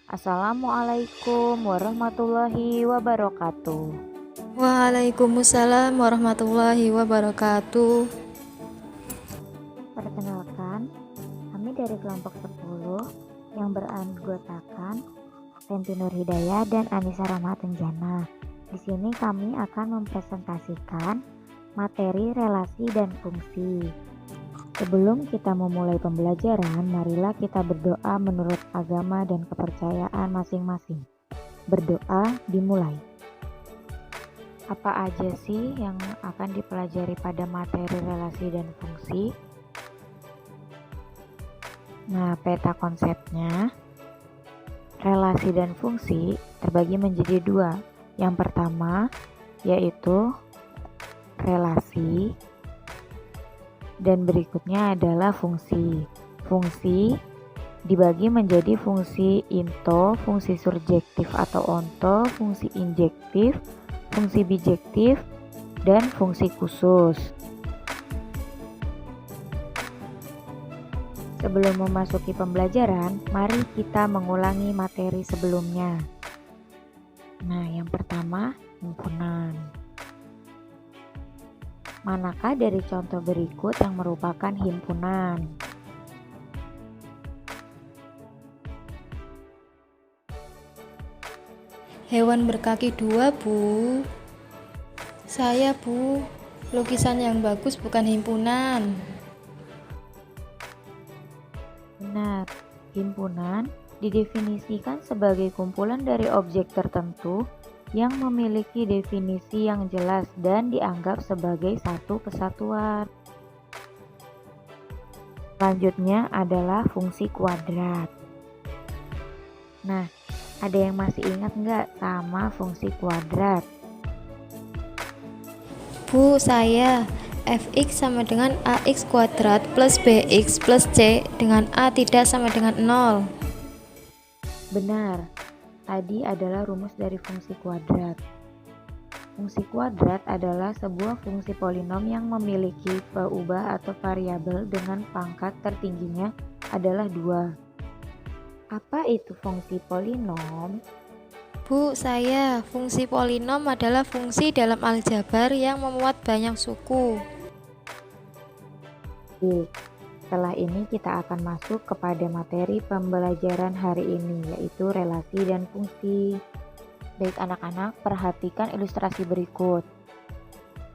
Assalamualaikum warahmatullahi wabarakatuh. Waalaikumsalam warahmatullahi wabarakatuh. Perkenalkan, kami dari kelompok 10 yang beranggotakan Fenty Nur Hidayah dan Anissa Rahmatenjana. Di sini kami akan mempresentasikan materi relasi dan fungsi. Sebelum kita memulai pembelajaran, marilah kita berdoa menurut agama dan kepercayaan masing-masing. Berdoa dimulai. Apa aja sih yang akan dipelajari pada materi relasi dan fungsi? Nah, peta konsepnya, relasi dan fungsi terbagi menjadi dua. Yang pertama yaitu relasi, dan berikutnya adalah fungsi. Fungsi dibagi menjadi fungsi into, fungsi surjektif atau onto, fungsi injektif, fungsi bijektif, dan fungsi khusus. Sebelum memasuki pembelajaran, mari kita mengulangi materi sebelumnya. Nah, yang pertama, himpunan. Manakah dari contoh berikut yang merupakan himpunan? Hewan berkaki dua, Bu. Saya, Bu. Lukisan yang bagus bukan himpunan. Benar, himpunan didefinisikan sebagai kumpulan dari objek tertentu yang memiliki definisi yang jelas dan dianggap sebagai satu kesatuan. Selanjutnya adalah fungsi kuadrat. Nah, ada yang masih ingat nggak sama fungsi kuadrat? Bu, saya. Fx sama dengan ax kuadrat plus bx plus c dengan a tidak sama dengan 0. Benar, tadi adalah rumus dari fungsi kuadrat. Fungsi kuadrat adalah sebuah fungsi polinom yang memiliki peubah atau variabel dengan pangkat tertingginya adalah 2. Apa itu fungsi polinom? Bu, saya. Fungsi polinom adalah fungsi dalam aljabar yang memuat banyak suku. Oke, setelah ini kita akan masuk kepada materi pembelajaran hari ini, yaitu relasi dan fungsi. Baik anak-anak, perhatikan ilustrasi berikut.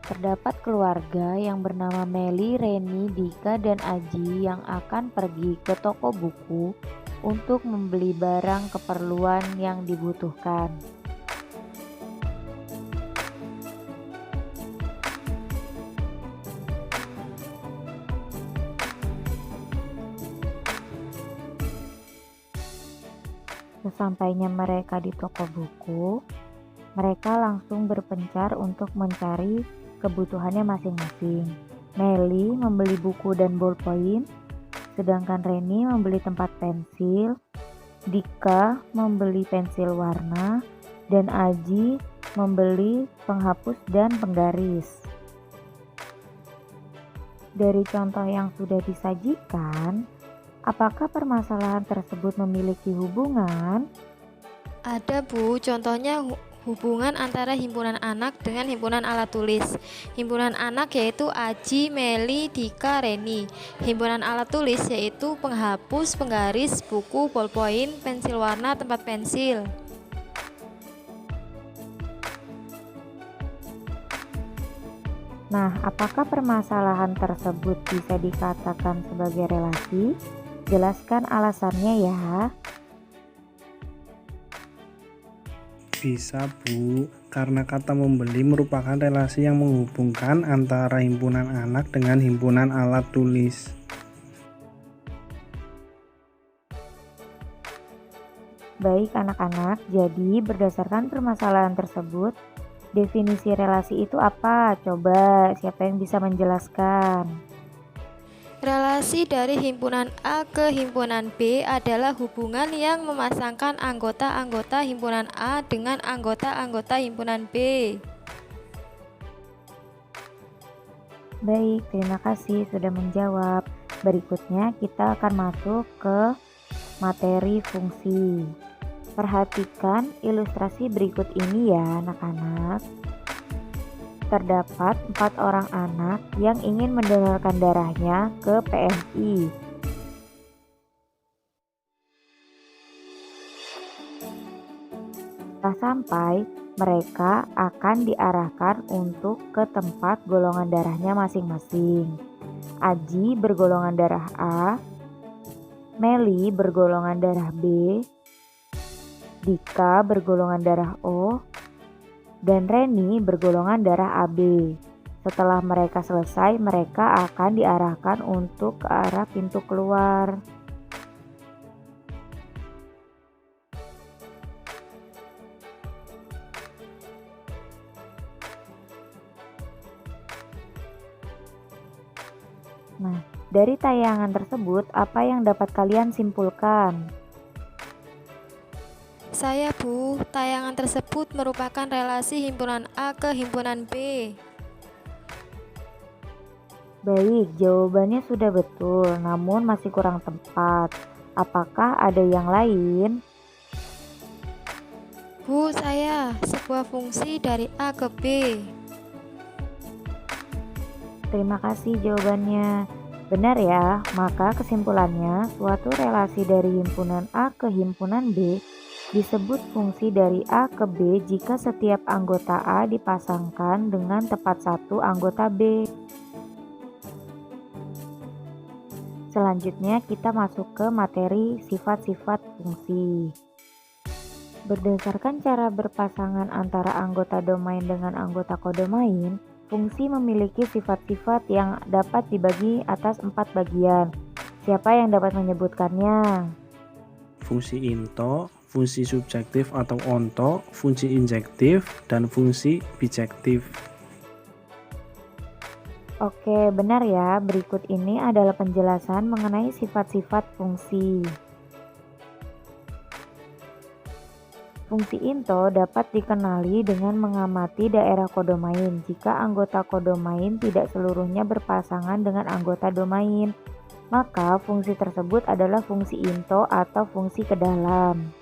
Terdapat keluarga yang bernama Meli, Reni, Dika, dan Aji yang akan pergi ke toko buku untuk membeli barang keperluan yang dibutuhkan. Sesampainya mereka di toko buku, mereka langsung berpencar untuk mencari kebutuhannya masing-masing. Meli membeli buku dan bolpoin, sedangkan Reni membeli tempat pensil, Dika membeli pensil warna, dan Aji membeli penghapus dan penggaris. Dari contoh yang sudah disajikan, apakah permasalahan tersebut memiliki hubungan? Ada, Bu. Contohnya hubungan antara himpunan anak dengan himpunan alat tulis. Himpunan anak yaitu Aji, Meli, Dika, Reni. Himpunan alat tulis yaitu penghapus, penggaris, buku, bolpoin, pensil warna, tempat pensil. Nah, apakah permasalahan tersebut bisa dikatakan sebagai relasi? Jelaskan alasannya ya. Bisa, Bu, karena kata membeli merupakan relasi yang menghubungkan antara himpunan anak dengan himpunan alat tulis. Baik anak-anak, jadi berdasarkan permasalahan tersebut, definisi relasi itu apa? Coba, siapa yang bisa menjelaskan? Relasi dari himpunan A ke himpunan B adalah hubungan yang memasangkan anggota-anggota himpunan A dengan anggota-anggota himpunan B. Baik, terima kasih sudah menjawab. Berikutnya kita akan masuk ke materi fungsi. Perhatikan ilustrasi berikut ini ya anak-anak. Terdapat 4 orang anak yang ingin mendonorkan darahnya ke PMI. Setelah sampai, mereka akan diarahkan untuk ke tempat golongan darahnya masing-masing. Aji bergolongan darah A, Meli bergolongan darah B, Dika bergolongan darah O, dan Reni bergolongan darah AB. Setelah mereka selesai, mereka akan diarahkan untuk ke arah pintu keluar. Nah, dari tayangan tersebut, apa yang dapat kalian simpulkan? Saya Bu, tayangan tersebut merupakan relasi himpunan A ke himpunan B. Baik, jawabannya sudah betul, namun masih kurang tepat. Apakah ada yang lain? Bu, saya sebuah fungsi dari A ke B. Terima kasih jawabannya. Benar ya, maka kesimpulannya suatu relasi dari himpunan A ke himpunan B disebut fungsi dari A ke B jika setiap anggota A dipasangkan dengan tepat satu anggota B. Selanjutnya kita masuk ke materi sifat-sifat fungsi. Berdasarkan cara berpasangan antara anggota domain dengan anggota kodomain, fungsi memiliki sifat-sifat yang dapat dibagi atas 4 bagian. Siapa yang dapat menyebutkannya? Fungsi into, fungsi subjektif atau onto, fungsi injektif, dan fungsi bijektif. Oke, benar ya. Berikut ini adalah penjelasan mengenai sifat-sifat fungsi. Fungsi into dapat dikenali dengan mengamati daerah kodomain jika anggota kodomain tidak seluruhnya berpasangan dengan anggota domain. Maka fungsi tersebut adalah fungsi into atau fungsi ke dalam.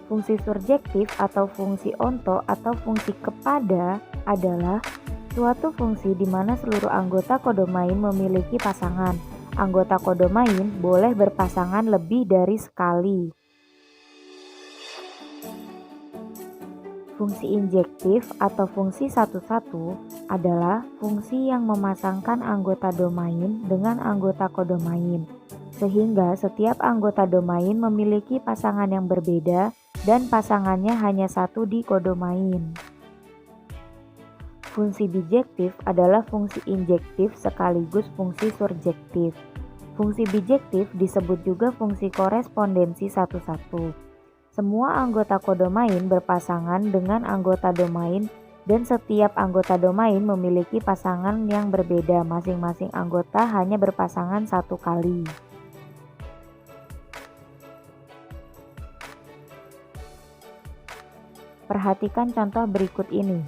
Fungsi surjektif atau fungsi onto atau fungsi kepada adalah suatu fungsi di mana seluruh anggota kodomain memiliki pasangan. Anggota kodomain boleh berpasangan lebih dari sekali. Fungsi injektif atau fungsi satu-satu adalah fungsi yang memasangkan anggota domain dengan anggota kodomain, sehingga setiap anggota domain memiliki pasangan yang berbeda dan pasangannya hanya satu di kodomain. Fungsi bijektif adalah fungsi injektif sekaligus fungsi surjektif. Fungsi bijektif disebut juga fungsi korespondensi satu-satu. Semua anggota kodomain berpasangan dengan anggota domain dan setiap anggota domain memiliki pasangan yang berbeda. Masing-masing anggota hanya berpasangan satu kali. Perhatikan contoh berikut ini.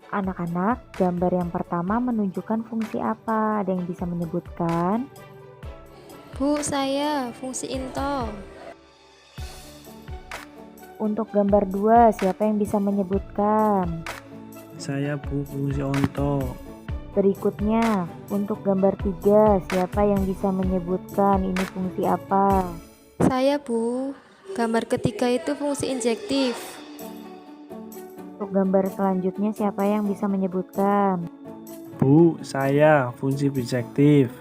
Anak-anak, gambar yang pertama menunjukkan fungsi apa? Ada yang bisa menyebutkan? Bu, saya fungsi into. Untuk gambar 2, siapa yang bisa menyebutkan? Saya Bu, fungsi onto. Berikutnya, untuk gambar 3, siapa yang bisa menyebutkan ini fungsi apa? Saya Bu, gambar ketiga itu fungsi injektif. Untuk gambar selanjutnya, siapa yang bisa menyebutkan? Bu, saya fungsi bijektif.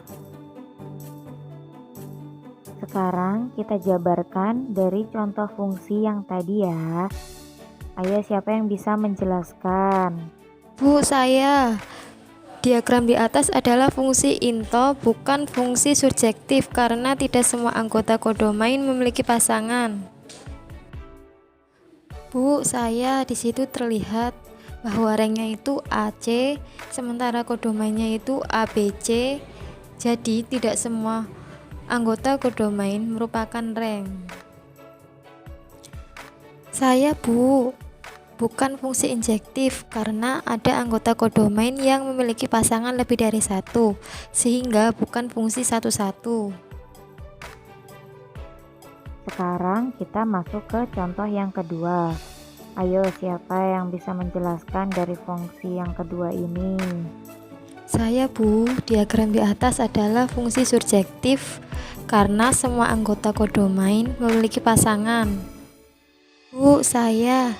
Sekarang kita jabarkan dari contoh fungsi yang tadi ya. Ayo, siapa yang bisa menjelaskan? Bu, saya. Diagram di atas adalah fungsi into, bukan fungsi surjektif karena tidak semua anggota kodomain memiliki pasangan. Bu, saya di situ terlihat bahwa ranknya itu AC, sementara kodomainnya itu ABC. Jadi tidak semua anggota kodomain merupakan rank. Saya Bu, bukan fungsi injektif karena ada anggota kodomain yang memiliki pasangan lebih dari satu, sehingga bukan fungsi satu-satu. Sekarang kita masuk ke contoh yang kedua. Ayo, siapa yang bisa menjelaskan dari fungsi yang kedua ini? Saya, Bu. Diagram di atas adalah fungsi surjektif karena semua anggota kodomain memiliki pasangan. Bu, saya.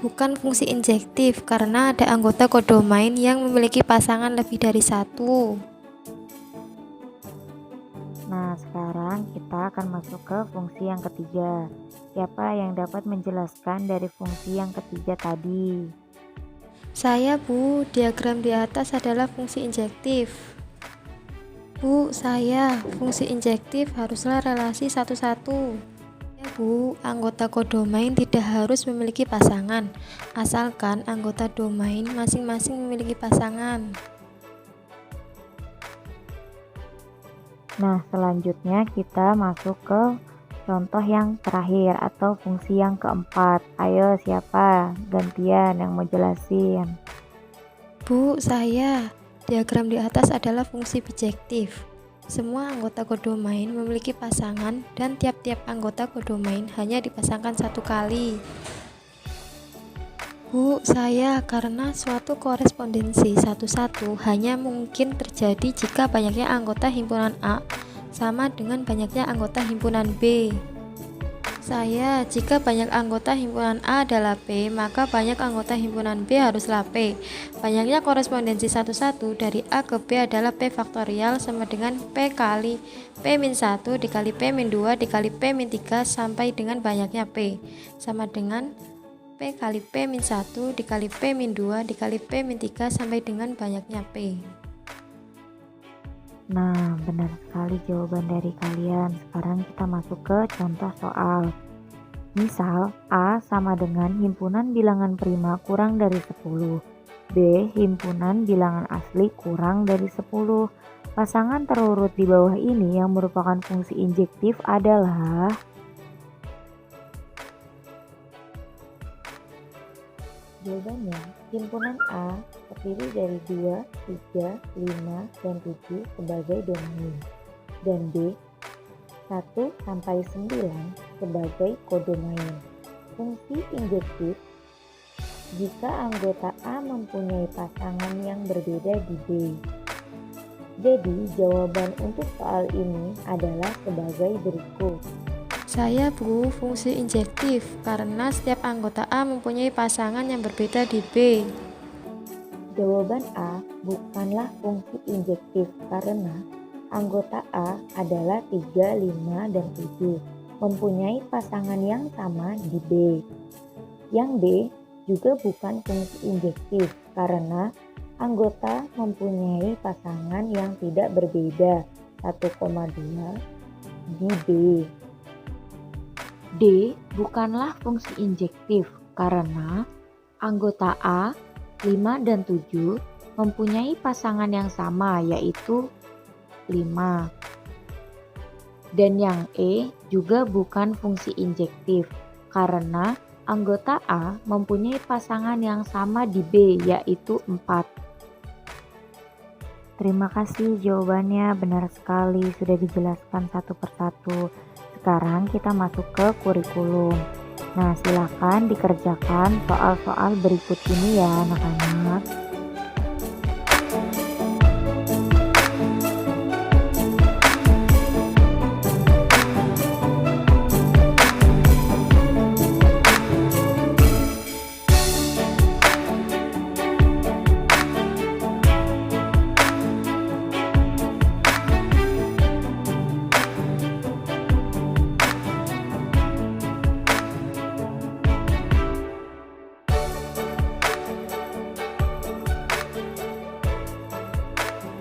Bukan fungsi injektif karena ada anggota kodomain yang memiliki pasangan lebih dari satu. Nah, sekarang kita akan masuk ke fungsi yang ketiga. Siapa yang dapat menjelaskan dari fungsi yang ketiga tadi? Saya, Bu. Diagram di atas adalah fungsi injektif. Bu, saya. Fungsi injektif haruslah relasi satu-satu. Ya, Bu. Anggota kodomain tidak harus memiliki pasangan, asalkan anggota domain masing-masing memiliki pasangan. Nah, selanjutnya kita masuk ke contoh yang terakhir atau fungsi yang keempat. Ayo, siapa? Gantian yang mau jelasin. Bu, saya. Diagram di atas adalah fungsi bijektif. Semua anggota kodomain memiliki pasangan dan tiap-tiap anggota kodomain hanya dipasangkan satu kali. Bu, saya. Karena suatu korespondensi satu-satu hanya mungkin terjadi jika banyaknya anggota himpunan A sama dengan banyaknya anggota himpunan B. Saya. Jika banyak anggota himpunan A adalah P, maka banyak anggota himpunan B haruslah P. Banyaknya korespondensi satu-satu dari A ke B adalah P faktorial sama dengan P kali P-1 dikali P-2 dikali P-3 sampai dengan banyaknya P, sama dengan P kali P-1 dikali P-2 dikali P-3 sampai dengan banyaknya P. Nah, benar sekali jawaban dari kalian. Sekarang kita masuk ke contoh soal. Misal, A sama dengan himpunan bilangan prima kurang dari 10. B, himpunan bilangan asli kurang dari 10. Pasangan terurut di bawah ini yang merupakan fungsi injektif adalah... Jawabannya, himpunan A terdiri dari 2, 3, 5, dan 7 sebagai domain, dan B 1 sampai 9 sebagai kodomain. Fungsi injektif jika anggota A mempunyai pasangan yang berbeda di B. Jadi, jawaban untuk soal ini adalah sebagai berikut. Saya, Bu. Fungsi injektif karena setiap anggota A mempunyai pasangan yang berbeda di B. Jawaban A bukanlah fungsi injektif karena anggota A adalah 3, 5, dan 7 mempunyai pasangan yang sama di B. Yang D juga bukan fungsi injektif karena anggota mempunyai pasangan yang tidak berbeda 1,2 di B. D bukanlah fungsi injektif karena anggota A 5 dan 7 mempunyai pasangan yang sama yaitu 5. Dan yang E juga bukan fungsi injektif karena anggota A mempunyai pasangan yang sama di B yaitu 4. Terima kasih, jawabannya benar sekali, sudah dijelaskan satu persatu. Sekarang kita masuk ke kurikulum. Nah, silakan dikerjakan soal-soal berikut ini ya anak-anak.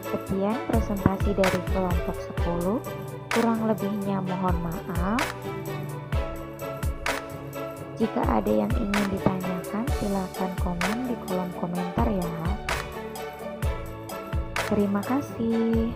Sekian presentasi dari kelompok 10. Kurang lebihnya mohon maaf. Jika ada yang ingin ditanyakan, silakan komen di kolom komentar ya. Terima kasih.